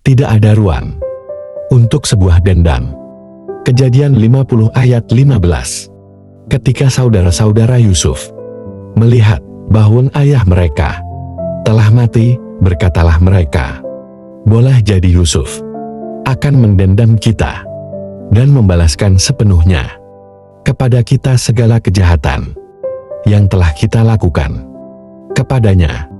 Tidak ada ruang untuk sebuah dendam. Kejadian 50 ayat 15. Ketika saudara-saudara Yusuf melihat bahwa ayah mereka telah mati, berkatalah mereka, "Boleh jadi Yusuf akan mendendam kita dan membalaskan sepenuhnya kepada kita segala kejahatan yang telah kita lakukan kepadanya."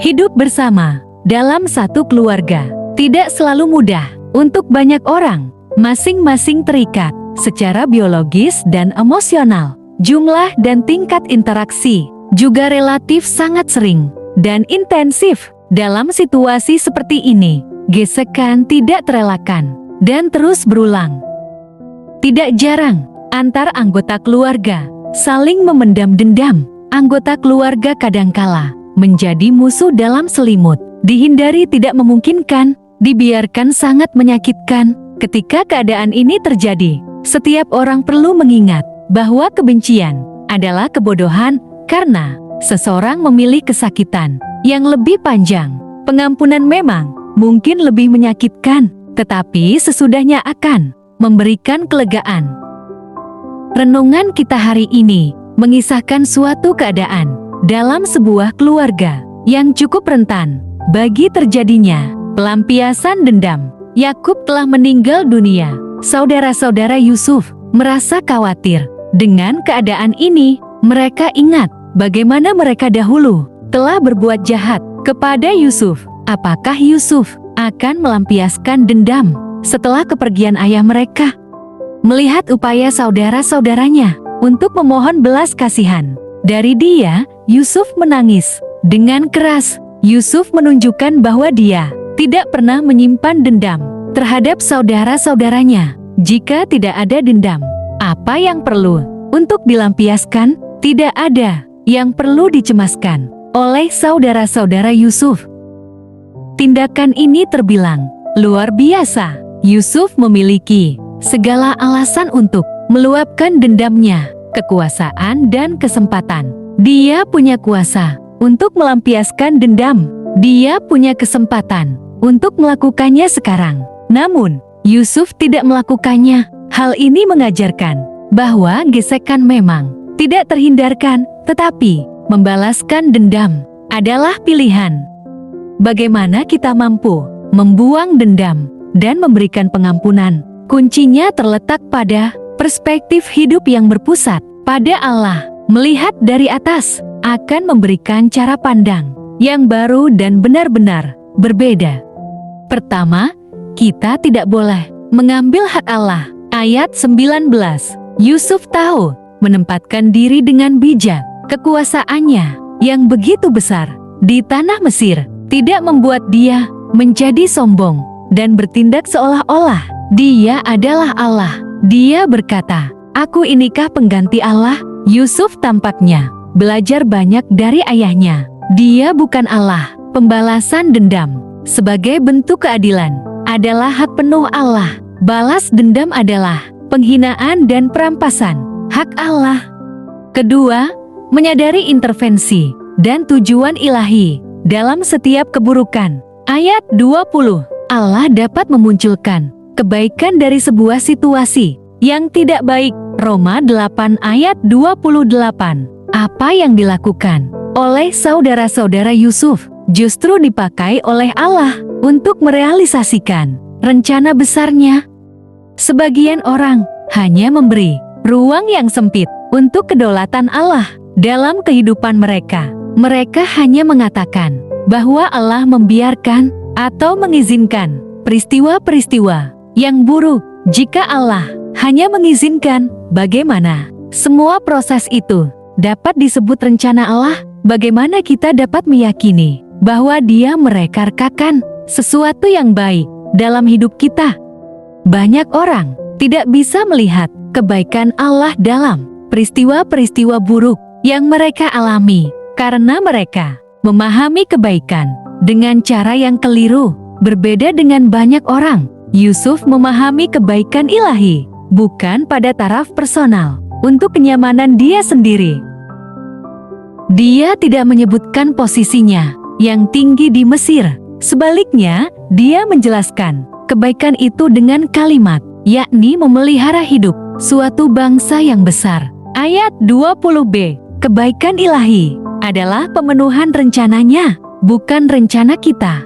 Hidup bersama dalam satu keluarga tidak selalu mudah untuk banyak orang. Masing-masing terikat secara biologis dan emosional. Jumlah dan tingkat interaksi juga relatif sangat sering dan intensif. Dalam situasi seperti ini, gesekan tidak terelakkan dan terus berulang. Tidak jarang, antar anggota keluarga saling memendam dendam. Anggota keluarga kadangkala menjadi musuh dalam selimut. Dihindari tidak memungkinkan, dibiarkan sangat menyakitkan. Ketika keadaan ini terjadi, setiap orang perlu mengingat bahwa kebencian adalah kebodohan karena seseorang memilih kesakitan yang lebih panjang. Pengampunan memang mungkin lebih menyakitkan, tetapi sesudahnya akan memberikan kelegaan. Renungan kita hari ini mengisahkan suatu keadaan dalam sebuah keluarga yang cukup rentan bagi terjadinya pelampiasan dendam. Yakub telah meninggal dunia. Saudara-saudara Yusuf merasa khawatir dengan keadaan ini. Mereka ingat bagaimana mereka dahulu telah berbuat jahat kepada Yusuf. Apakah Yusuf akan melampiaskan dendam setelah kepergian ayah mereka? Melihat upaya saudara-saudaranya untuk memohon belas kasihan dari dia, Yusuf menangis dengan keras. Yusuf menunjukkan bahwa dia tidak pernah menyimpan dendam terhadap saudara-saudaranya. Jika tidak ada dendam, apa yang perlu untuk dilampiaskan? Tidak ada yang perlu dicemaskan oleh saudara-saudara Yusuf. Tindakan ini terbilang luar biasa. Yusuf memiliki segala alasan untuk meluapkan dendamnya, kekuasaan dan kesempatan. Dia punya kuasa untuk melampiaskan dendam. Dia punya kesempatan untuk melakukannya sekarang. Namun, Yusuf tidak melakukannya. Hal ini mengajarkan bahwa gesekan memang tidak terhindarkan, tetapi membalaskan dendam adalah pilihan. Bagaimana kita mampu membuang dendam dan memberikan pengampunan? Kuncinya terletak pada perspektif hidup yang berpusat pada Allah. Melihat dari atas akan memberikan cara pandang yang baru dan benar-benar berbeda. Pertama, kita tidak boleh mengambil hak Allah. Ayat 19, Yusuf tahu menempatkan diri dengan bijak. Kekuasaannya yang begitu besar di tanah Mesir tidak membuat dia menjadi sombong dan bertindak seolah-olah dia adalah Allah. Dia berkata, "Aku inikah pengganti Allah?" Yusuf tampaknya belajar banyak dari ayahnya. Dia bukan Allah. Pembalasan dendam sebagai bentuk keadilan adalah hak penuh Allah. Balas dendam adalah penghinaan dan perampasan hak Allah. Kedua, menyadari intervensi dan tujuan ilahi dalam setiap keburukan. Ayat 20, Allah dapat memunculkan kebaikan dari sebuah situasi yang tidak baik. Roma 8 ayat 28. Apa yang dilakukan oleh saudara-saudara Yusuf justru dipakai oleh Allah untuk merealisasikan rencana besarnya. Sebagian orang hanya memberi ruang yang sempit untuk kedaulatan Allah dalam kehidupan mereka. Mereka hanya mengatakan bahwa Allah membiarkan atau mengizinkan peristiwa-peristiwa yang buruk. Jika Allah hanya mengizinkan, bagaimana semua proses itu dapat disebut rencana Allah? Bagaimana kita dapat meyakini bahwa Dia merekarkakan sesuatu yang baik dalam hidup kita? Banyak orang tidak bisa melihat kebaikan Allah dalam peristiwa-peristiwa buruk yang mereka alami karena mereka memahami kebaikan dengan cara yang keliru. Berbeda dengan banyak orang, Yusuf memahami kebaikan ilahi bukan pada taraf personal untuk kenyamanan dia sendiri. Dia tidak menyebutkan posisinya yang tinggi di Mesir. Sebaliknya, Dia menjelaskan kebaikan itu dengan kalimat, yakni memelihara hidup suatu bangsa yang besar. Ayat 20b, kebaikan ilahi adalah pemenuhan rencananya, bukan rencana kita.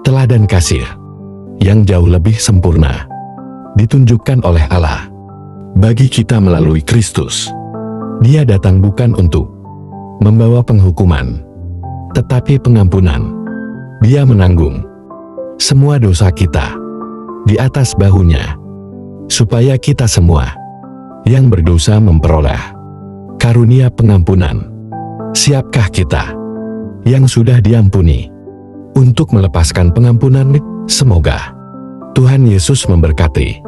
Teladan kasih yang jauh lebih sempurna ditunjukkan oleh Allah bagi kita melalui Kristus. Dia datang bukan untuk membawa penghukuman, tetapi pengampunan. Dia menanggung semua dosa kita di atas bahunya, supaya kita semua yang berdosa memperoleh karunia pengampunan. Siapkah kita yang sudah diampuni untuk melepaskan pengampunan? Semoga Tuhan Yesus memberkati.